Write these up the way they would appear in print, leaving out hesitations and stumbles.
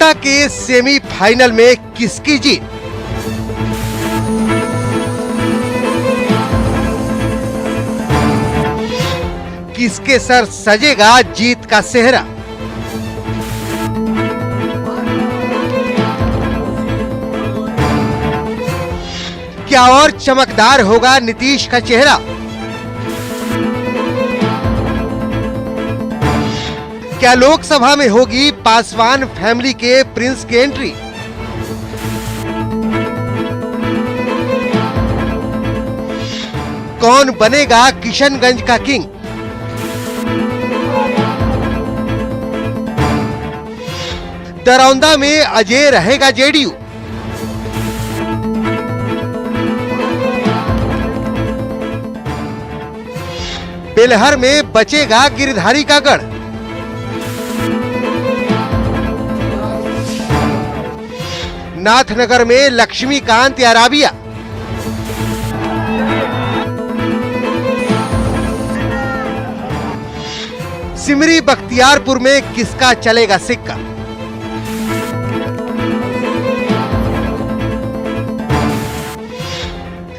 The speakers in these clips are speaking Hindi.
जनता के सेमीफाइनल में किसकी जीत? किसके सर सजेगा जीत का सेहरा? क्या और चमकदार होगा नीतीश का चेहरा? क्या लोकसभा में होगी पासवान फैमिली के प्रिंस की एंट्री? कौन बनेगा किशनगंज का किंग? दरौंदा में अजय रहेगा जेडीयू? बेलहर में बचेगा गिरधारी का गढ़? नाथनगर में लक्ष्मीकांत या राबिया? सिमरी बख्तियारपुर में किसका चलेगा सिक्का?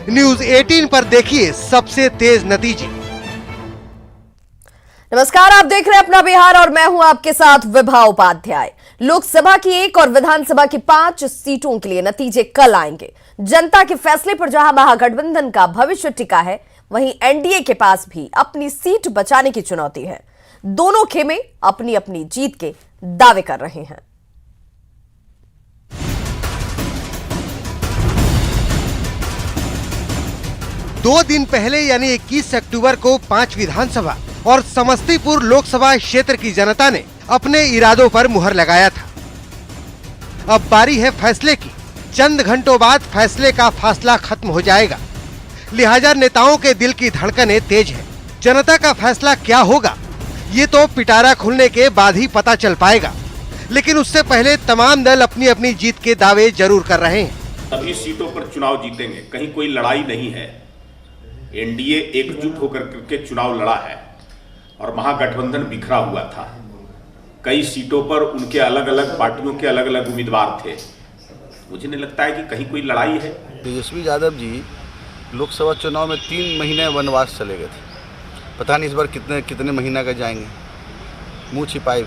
न्यूज 18 पर देखिए सबसे तेज नतीजे। नमस्कार, आप देख रहे हैं अपना बिहार और मैं हूं आपके साथ विभा उपाध्याय। लोकसभा की 1 और विधानसभा की 5 सीटों के लिए नतीजे कल आएंगे। जनता के फैसले पर जहां महागठबंधन का भविष्य टिका है, वहीं एनडीए के पास भी अपनी सीट बचाने की चुनौती है। दोनों खेमे अपनी अपनी जीत के दावे कर रहे हैं। दो दिन पहले यानी 21 अक्टूबर को 5 विधानसभा और समस्तीपुर लोकसभा क्षेत्र की जनता ने अपने इरादों पर मुहर लगाया था। अब बारी है फैसले की। चंद घंटों बाद फैसले का फासला खत्म हो जाएगा। लिहाजा नेताओं के दिल की धड़कनें तेज है। जनता का फैसला क्या होगा, ये तो पिटारा खुलने के बाद ही पता चल पाएगा। लेकिन उससे पहले तमाम दल अपनी अपनी जीत के दावे जरूर कर रहे हैं। सभी सीटों पर चुनाव जीतेंगे, कहीं कोई लड़ाई नहीं है। एनडीए एकजुट होकर के चुनाव लड़ा है और महागठबंधन बिखरा हुआ था। कई सीटों पर उनके अलग अलग पार्टियों के अलग अलग उम्मीदवार थे। मुझे नहीं लगता है कि कहीं कोई लड़ाई है। तेजस्वी यादव जी लोकसभा चुनाव में 3 महीने वनवास चले गए थे। पता नहीं इस बार कितने महीना का जाएंगे, मुंह छिपाए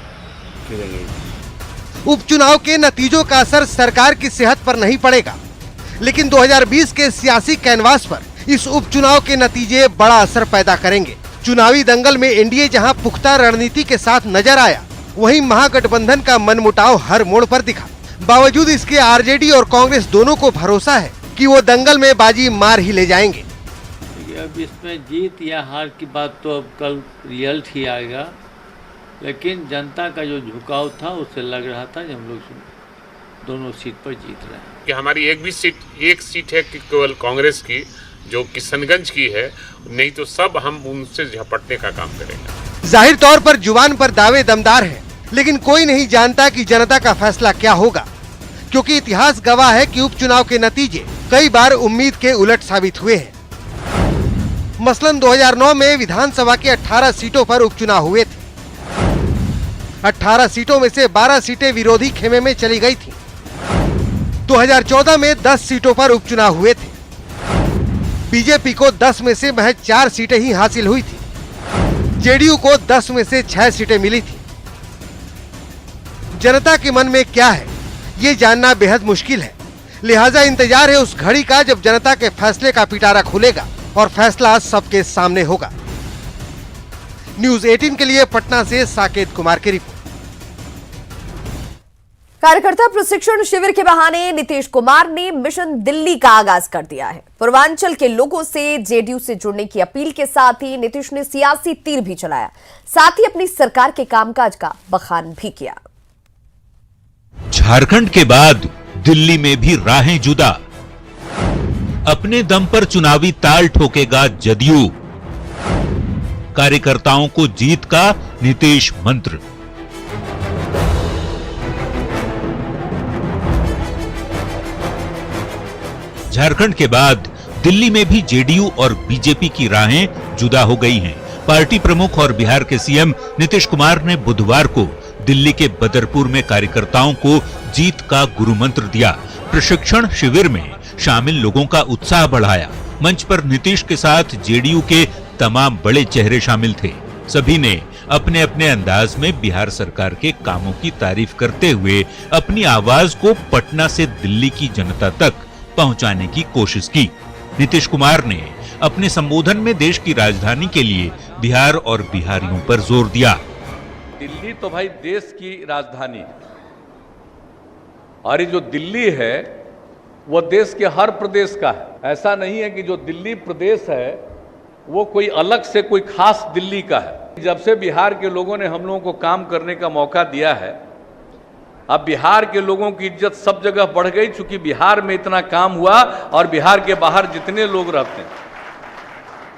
फिरेंगे। उपचुनाव के नतीजों का असर सरकार की सेहत पर नहीं पड़ेगा, लेकिन 2020 के सियासी कैनवास पर इस उपचुनाव के नतीजे बड़ा असर पैदा करेंगे। चुनावी दंगल में एनडीए जहां पुख्ता रणनीति के साथ नजर आया, वहीं महागठबंधन का मनमुटाव हर मोड़ पर दिखा। बावजूद इसके आरजेडी और कांग्रेस दोनों को भरोसा है कि वो दंगल में बाजी मार ही ले जाएंगे। अब इसमें जीत या हार की बात तो अब कल रिजल्ट ही आएगा, लेकिन जनता का जो झुकाव था उससे लग रहा था कि हम लोग दोनों सीट पर जीत रहे हैं। कि हमारी एक सीट है कि केवल कांग्रेस की, जो किशनगंज की है, नहीं तो सब हम उनसे झपटने का काम करेंगे। जाहिर तौर पर जुबान पर दावे दमदार हैं, लेकिन कोई नहीं जानता कि जनता का फैसला क्या होगा, क्योंकि इतिहास गवाह है कि उपचुनाव के नतीजे कई बार उम्मीद के उलट साबित हुए हैं। मसलन 2009 में विधानसभा के 18 सीटों पर उपचुनाव हुए थे। 18 सीटों में से 12 सीटें विरोधी खेमे में चली गई थी। 2014 में 10 सीटों पर उपचुनाव हुए थे। बीजेपी को 10 में से महज 4 सीटें ही हासिल हुई थी। जेडीयू को 10 में से 6 सीटें मिली थी। जनता के मन में क्या है, ये जानना बेहद मुश्किल है। लिहाजा इंतजार है उस घड़ी का जब जनता के फैसले का पिटारा खुलेगा और फैसला सबके सामने होगा। न्यूज 18 के लिए पटना से साकेत कुमार की रिपोर्ट। कार्यकर्ता प्रशिक्षण शिविर के बहाने नीतीश कुमार ने मिशन दिल्ली का आगाज कर दिया है। पूर्वांचल के लोगों से जेडीयू से जुड़ने की अपील के साथ ही नीतीश ने सियासी तीर भी चलाया, साथ ही अपनी सरकार के कामकाज का बखान भी किया। झारखंड के बाद दिल्ली में भी राहें जुदा। अपने दम पर चुनावी ताल ठोकेगा जदयू। कार्यकर्ताओं को जीत का नीतीश मंत्र। झारखंड के बाद दिल्ली में भी जेडीयू और बीजेपी की राहें जुदा हो गई हैं। पार्टी प्रमुख और बिहार के सीएम नीतीश कुमार ने बुधवार को दिल्ली के बदरपुर में कार्यकर्ताओं को जीत का गुरु मंत्र दिया। प्रशिक्षण शिविर में शामिल लोगों का उत्साह बढ़ाया। मंच पर नीतीश के साथ जेडीयू के तमाम बड़े चेहरे शामिल थे। सभी ने अपने अपने अंदाज में बिहार सरकार के कामों की तारीफ करते हुए अपनी आवाज को पटना से दिल्ली की जनता तक पहुंचाने की कोशिश की। नीतीश कुमार ने अपने संबोधन में देश की राजधानी के लिए बिहार और बिहारियों पर जोर दिया। दिल्ली तो भाई देश की राजधानी है, और ये जो दिल्ली है वो देश के हर प्रदेश का है। ऐसा नहीं है कि जो दिल्ली प्रदेश है वो कोई अलग से कोई खास दिल्ली का है। जब से बिहार के लोगों ने हम लोगों को काम करने का मौका दिया है, अब बिहार के लोगों की इज्जत सब जगह बढ़ गई, चूंकि बिहार में इतना काम हुआ और बिहार के बाहर जितने लोग रहते हैं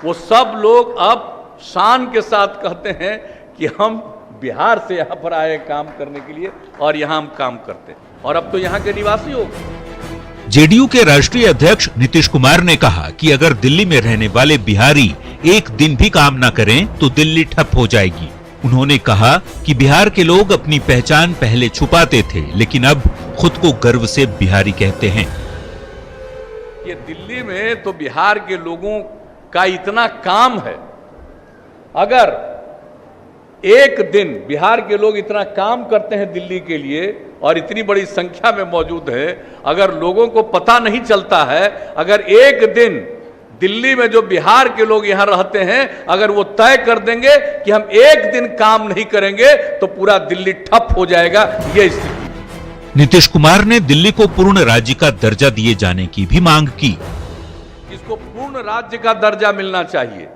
वो सब लोग अब शान के साथ कहते हैं कि हम बिहार से यहाँ पर आए काम करने के लिए और यहाँ हम काम करते हैं, और अब तो यहाँ के निवासी हो गए। जेडीयू के राष्ट्रीय अध्यक्ष नीतीश कुमार ने कहा कि अगर दिल्ली में रहने वाले बिहारी एक दिन भी काम न करें तो दिल्ली ठप हो जाएगी। उन्होंने कहा कि बिहार के लोग अपनी पहचान पहले छुपाते थे, लेकिन अब खुद को गर्व से बिहारी कहते हैं। ये दिल्ली में तो बिहार के लोगों का इतना काम है, अगर एक दिन बिहार के लोग इतना काम करते हैं दिल्ली के लिए और इतनी बड़ी संख्या में मौजूद है, अगर लोगों को पता नहीं चलता है, अगर एक दिन दिल्ली में जो बिहार के लोग यहां रहते हैं अगर वो तय कर देंगे कि हम एक दिन काम नहीं करेंगे तो पूरा दिल्ली ठप हो जाएगा, ये स्थिति। नीतीश कुमार ने दिल्ली को पूर्ण राज्य का दर्जा दिए जाने की भी मांग की। इसको पूर्ण राज्य का दर्जा मिलना चाहिए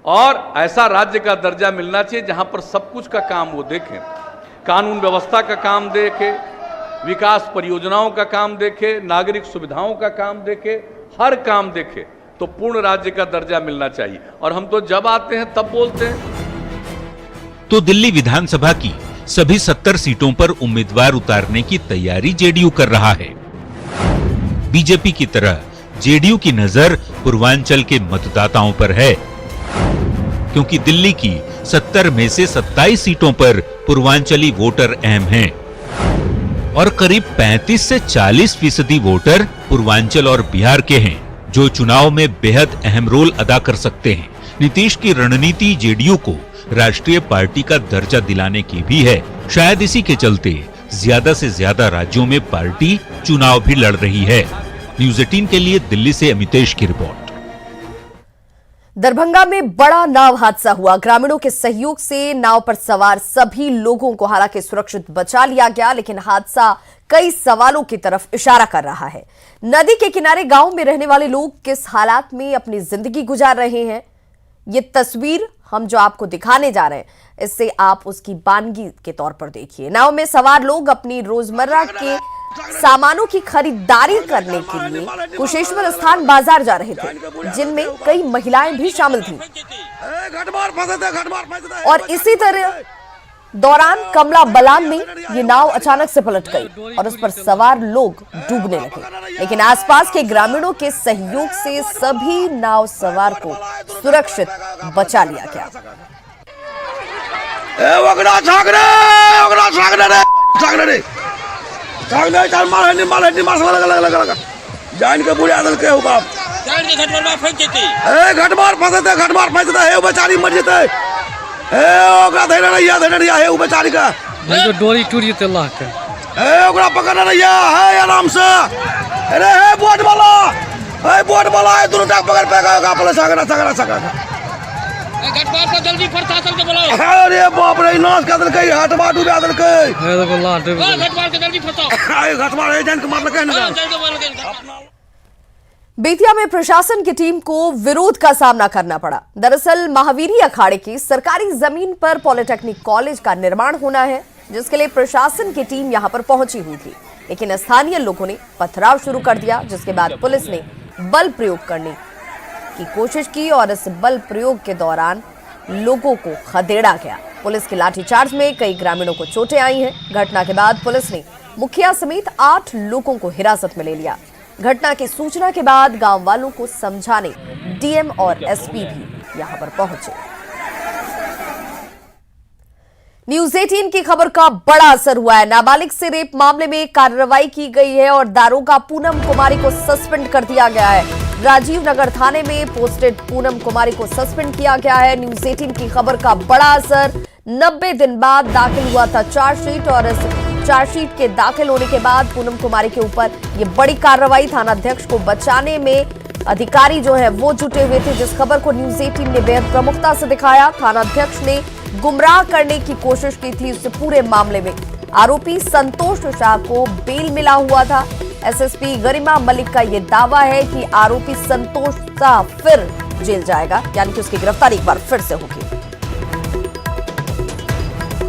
और ऐसा राज्य का दर्जा मिलना चाहिए जहां पर सब कुछ का काम वो देखें, कानून व्यवस्था का काम देखे, विकास परियोजनाओं का काम देखे, नागरिक सुविधाओं का काम देखे, हर काम देखे, तो पूर्ण राज्य का दर्जा मिलना चाहिए। और हम तो जब आते हैं तब बोलते हैं। तो दिल्ली विधानसभा की सभी 70 सीटों पर उम्मीदवार उतारने की तैयारी जेडीयू कर रहा है। बीजेपी की तरह जेडीयू की नजर पूर्वांचल के मतदाताओं पर है, क्योंकि दिल्ली की 70 में से 27 सीटों पर पूर्वांचली वोटर अहम हैं और करीब 35 से 40% वोटर पूर्वांचल और बिहार के हैं, जो चुनाव में बेहद अहम रोल अदा कर सकते हैं। नीतीश की रणनीति जेडीयू को राष्ट्रीय पार्टी का दर्जा दिलाने की भी है। शायद इसी के चलते ज्यादा से ज्यादा राज्यों में पार्टी चुनाव भी लड़ रही है। न्यूज़ 18 के लिए दिल्ली से अमितेश की रिपोर्ट। दरभंगा में बड़ा नाव हादसा हुआ। ग्रामीणों के सहयोग से नाव पर सवार सभी लोगों को हालांकि सुरक्षित बचा लिया गया, लेकिन हादसा कई सवालों की तरफ इशारा कर रहा है। नदी के किनारे गांव में रहने वाले लोग किस हालात में अपनी जिंदगी गुजार रहे हैं, ये तस्वीर हम जो आपको दिखाने जा रहे हैं, इससे आप उसकी वानगी के तौर पर देखिए। नाव में सवार लोग अपनी रोजमर्रा के सामानों की खरीदारी करने के लिए कुशेश्वर स्थान बाजार जा रहे थे, जिनमें कई महिलाएं भी शामिल थीं। और इसी तरह दौरान कमला बलान में ये नाव अचानक से पलट गई और उस पर सवार लोग डूबने लगे, लेकिन आसपास के ग्रामीणों के सहयोग से सभी नाव सवार को सुरक्षित बचा लिया गया। जान के बुढ़े आदल के हो बाप जान के घटमार फंसते घटमार फंसते है बेचारी मर जेते ए ओकरा धैर्य नहीं है उ बेचारी का जो डोरी टूट जेते अल्लाह के ए ओकरा पकड़ नहीं है आराम से अरे है बोट वाला है दोनों टाक पकड़ पे का पले सगरा घटमार पर जल्दी प्रशासन के बुलाओ। अरे बाप रे नाश कर देलकै हटवा डूबा देलकै ए देखो अल्लाह घटमार के जल्दी फसाओ घटमार है जान के मार लगे ना। बेतिया में प्रशासन की टीम को विरोध का सामना करना पड़ा। दरअसल महावीरी अखाड़े की सरकारी जमीन पर पॉलिटेक्निक कॉलेज का निर्माण होना है, जिसके लिए प्रशासन की टीम यहां पर पहुंची हुई थी, लेकिन स्थानीय लोगों ने पथराव शुरू कर दिया, जिसके बाद पुलिस ने बल प्रयोग करने की कोशिश की और इस बल प्रयोग के दौरान लोगों को खदेड़ा गया। पुलिस के लाठीचार्ज में कई ग्रामीणों को चोटें आई हैं। घटना के बाद पुलिस ने मुखिया समेत 8 लोगों को हिरासत में ले लिया। घटना की सूचना के बाद गांव वालों को समझाने डीएम और एसपी भी यहां पर पहुंचे। न्यूज 18 की खबर का बड़ा असर हुआ है। नाबालिग से रेप मामले में कार्रवाई की गई है और दारोगा पूनम कुमारी को सस्पेंड कर दिया गया है। राजीव नगर थाने में पोस्टेड पूनम कुमारी को सस्पेंड किया गया है। न्यूज 18 की खबर का बड़ा असर। 90 दिन बाद दाखिल हुआ था चार्जशीट और इस चार्जशीट के दाखिल होने के बाद पूनम कुमारी के ऊपर ये बड़ी कार्रवाई। थानाध्यक्ष को बचाने में अधिकारी जो है वो जुटे हुए थे, जिस खबर को न्यूज 18 ने बेहद प्रमुखता से दिखाया। थानाध्यक्ष ने गुमराह करने की कोशिश की थी उस पूरे मामले में। आरोपी संतोष शाह को बेल मिला हुआ था। एसएसपी गरिमा मलिक का यह दावा है कि आरोपी संतोष शाह फिर जेल जाएगा, यानी कि उसकी गिरफ्तारी एक बार फिर से होगी।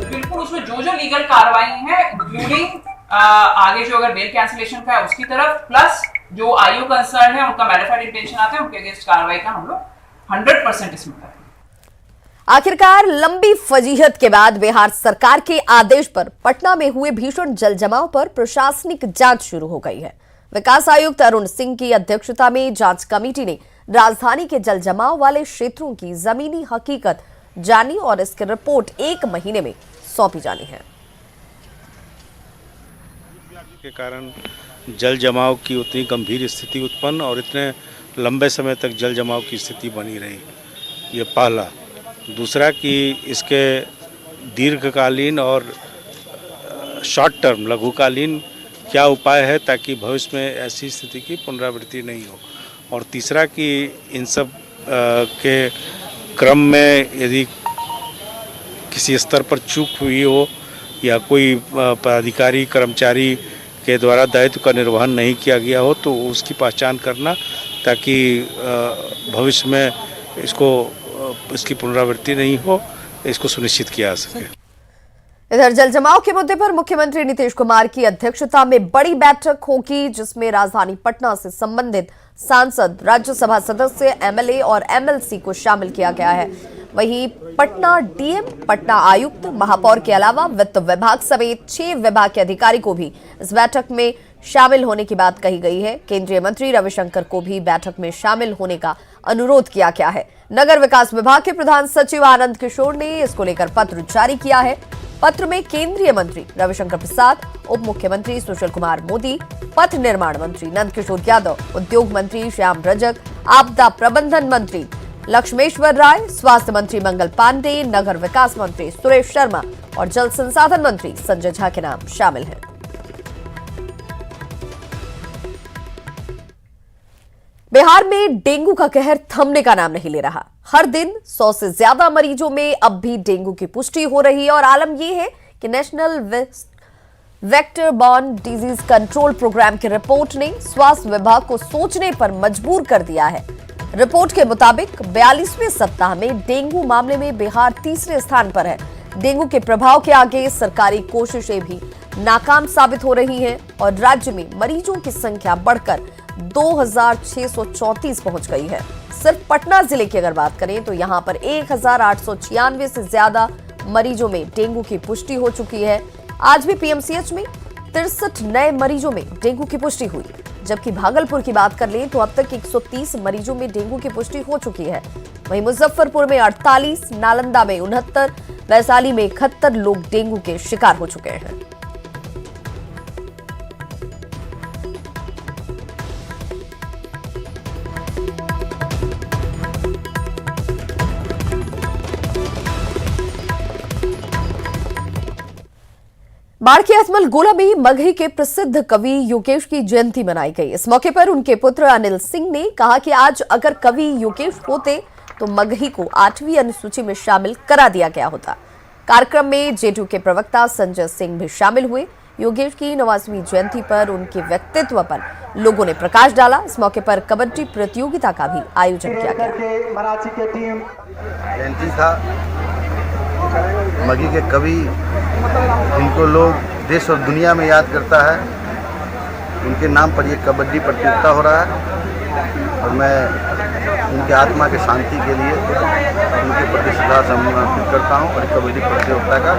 बिल्कुल उसमें जो लीगल कार्रवाई है, इंक्लूडिंग आगे जो अगर बेल कैंसिलेशन का है उसकी तरफ, प्लस जो आईओ कंसर्न है उनका मैनिफेस्टेड इंटेंशन आता है, उनके अगेंस्ट कार्रवाई का हम लोग 100% इसमें करेंगे। आखिरकार लंबी फजीहत के बाद बिहार सरकार के आदेश पर पटना में हुए भीषण जलजमाव पर प्रशासनिक जांच शुरू हो गई है। विकास आयुक्त अरुण सिंह की अध्यक्षता में जांच कमेटी ने राजधानी के जलजमाव वाले क्षेत्रों की जमीनी हकीकत जानी और इसकी रिपोर्ट 1 महीने में सौंपी जानी है। के कारण जल जमाव की उतनी गंभीर स्थिति उत्पन्न और इतने लंबे समय तक जल जमाव की स्थिति बनी रही, ये पहला। दूसरा कि इसके दीर्घकालीन और शॉर्ट टर्म लघुकालीन क्या उपाय है ताकि भविष्य में ऐसी स्थिति की पुनरावृत्ति नहीं हो। और तीसरा कि इन सब के क्रम में यदि किसी स्तर पर चूक हुई हो या कोई पदाधिकारी कर्मचारी के द्वारा दायित्व का निर्वहन नहीं किया गया हो तो उसकी पहचान करना, ताकि भविष्य में इसकी पुनरावृत्ति नहीं हो, इसको सुनिश्चित किया जा सके। इधर जलजमाव के मुद्दे पर मुख्यमंत्री नीतीश कुमार की अध्यक्षता में बड़ी बैठक होगी, जिसमें राजधानी पटना से संबंधित सांसद, राज्यसभा सदस्य, एमएलए और एमएलसी को शामिल किया गया है। वहीं पटना डीएम, पटना आयुक्त, महापौर के अलावा वित्त विभाग समेत 6 विभाग के अधिकारी को भी इस बैठक में शामिल होने की बात कही गई है। केंद्रीय मंत्री रविशंकर को भी बैठक में शामिल होने का अनुरोध किया गया है। नगर विकास विभाग के प्रधान सचिव आनंद किशोर ने इसको लेकर पत्र जारी किया है। पत्र में केंद्रीय मंत्री रविशंकर प्रसाद, उप मुख्यमंत्री सुशील कुमार मोदी, पथ निर्माण मंत्री नंदकिशोर यादव, उद्योग मंत्री श्याम रजक, आपदा प्रबंधन मंत्री लक्ष्मेश्वर राय, स्वास्थ्य मंत्री मंगल पांडे, नगर विकास मंत्री सुरेश शर्मा और जल संसाधन मंत्री संजय झा के नाम शामिल हैं। बिहार में डेंगू का कहर थमने का नाम नहीं ले रहा। हर दिन 100 से ज्यादा मरीजों में अब भी डेंगू की पुष्टि हो रही है और आलम यह है कि national vector borne disease control programme की रिपोर्ट ने स्वास्थ्य विभाग को सोचने पर मजबूर कर दिया है। रिपोर्ट के मुताबिक 42वें सप्ताह में डेंगू मामले में बिहार तीसरे स्थान पर है। डेंगू के प्रभाव के आगे सरकारी कोशिशें भी नाकाम साबित हो रही हैं और राज्य में मरीजों की संख्या बढ़कर 2634 पहुंच गई है। सिर्फ पटना जिले की अगर बात करें तो यहां पर 1896 से ज्यादा मरीजों में डेंगू की पुष्टि हो चुकी है। आज भी पीएमसीएच में 63 नए मरीजों में डेंगू की पुष्टि हुई, जबकि भागलपुर की बात कर लें तो अब तक 130 मरीजों में डेंगू की पुष्टि हो चुकी है। वहीं मुजफ्फरपुर में 48, नालंदा में 69, वैशाली में 71 लोग डेंगू के शिकार हो चुके हैं। बाढ़ के अजमल गोला में मगही के प्रसिद्ध कवि योगेश की जयंती मनाई गई। इस मौके पर उनके पुत्र अनिल सिंह ने कहा कि आज अगर कवि योगेश होते तो मगही को 8वीं अनुसूची में शामिल करा दिया गया होता। कार्यक्रम में जेडीयू के प्रवक्ता संजय सिंह भी शामिल हुए। योगेश की 90वीं जयंती पर उनके व्यक्तित्व पर लोगों ने प्रकाश डाला। इस मौके पर कबड्डी प्रतियोगिता का भी आयोजन किया गया। जयंती था मगही के कवि जिनको लोग देश और दुनिया में याद करता है, उनके नाम पर ये कबड्डी प्रतियोगिता हो रहा है और मैं उनके आत्मा के शांति के लिए उनके प्रति श्रद्धा समर्पित करता हूँ और कबड्डी प्रतियोगिता का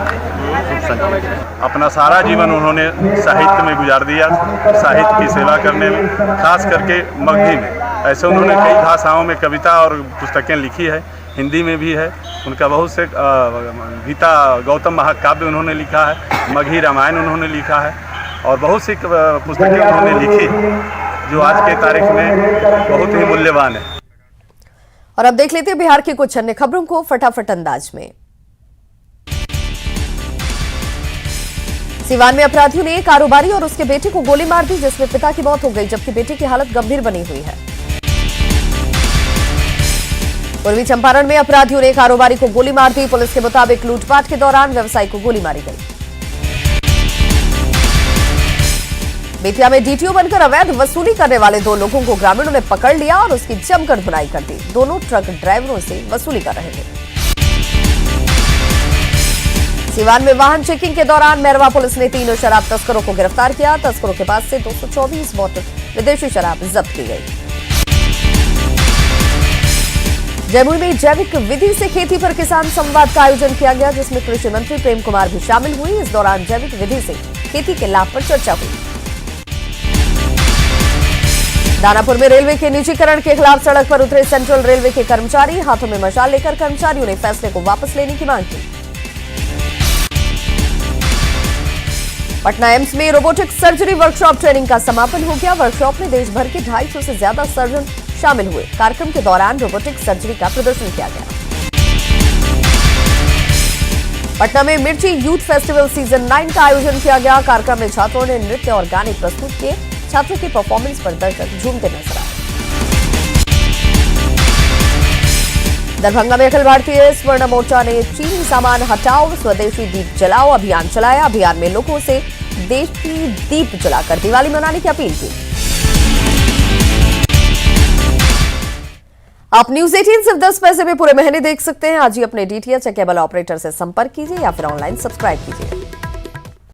शुभ संकल्प है। अपना सारा जीवन उन्होंने साहित्य में गुजार दिया, साहित्य की सेवा करने में, खास करके मगही में। ऐसे उन्होंने कई भाषाओं में कविता और पुस्तकें लिखी है। हिंदी में भी है। उनका बहुत से गीता गौतम महाकाव्य उन्होंने लिखा है, मगही रामायण उन्होंने लिखा है और बहुत सी पुस्तकें उन्होंने लिखी जो आज के तारीख में बहुत ही मूल्यवान है। और अब देख लेते हैं बिहार की कुछ अन्य खबरों को फटाफट अंदाज में। सिवान में अपराधियों ने एक कारोबारी और उसके बेटे को गोली मार दी, जिसमें पिता की मौत हो गई जबकि बेटे की हालत गंभीर बनी हुई है। पूर्वी चंपारण में अपराधियों ने कारोबारी को गोली मार दी। पुलिस के मुताबिक लूटपाट के दौरान व्यवसायी को गोली मारी गई। बेतिया में डीटीओ बनकर अवैध वसूली करने वाले 2 लोगों को ग्रामीणों ने पकड़ लिया और उसकी जमकर धुनाई कर दी। दोनों ट्रक ड्राइवरों से वसूली कर रहे थे। सिवान में वाहन चेकिंग के दौरान मैरवा पुलिस ने 3 शराब तस्करों को गिरफ्तार किया। तस्करों के पास से 224 बोतल विदेशी शराब जब्त की गई। जमुई में जैविक विधि से खेती पर किसान संवाद का आयोजन किया गया, जिसमें कृषि मंत्री प्रेम कुमार भी शामिल हुई। इस दौरान जैविक विधि से खेती के लाभ पर चर्चा हुई। दानापुर में रेलवे के निजीकरण के खिलाफ सड़क पर उतरे सेंट्रल रेलवे के कर्मचारी। हाथों में मशाल लेकर कर्मचारियों ने फैसले को वापस लेने की मांग की। पटना एम्स में रोबोटिक सर्जरी वर्कशॉप ट्रेनिंग का समापन हो गया। वर्कशॉप में देश भर के 250 से ज्यादा सर्जन शामिल हुए। कार्यक्रम के दौरान रोबोटिक सर्जरी का प्रदर्शन किया गया। पटना में मिर्ची यूथ फेस्टिवल सीजन 9 का आयोजन किया गया। कार्यक्रम में छात्रों ने नृत्य और गाने प्रस्तुत किए। छात्रों की परफॉर्मेंस पर दर्शक झूमते नजर आए। दरभंगा में अखिल भारतीय स्वर्ण मोर्चा ने चीनी सामान हटाओ, स्वदेशी दीप जलाओ अभियान चलाया। अभियान में लोगों से देशी दीप जलाकर दिवाली मनाने की अपील की। आप न्यूज 18 सिर्फ 10 पैसे में पूरे महीने देख सकते हैं। आज ही अपने डीटीएच या केबल ऑपरेटर से संपर्क कीजिए या फिर ऑनलाइन सब्सक्राइब कीजिए।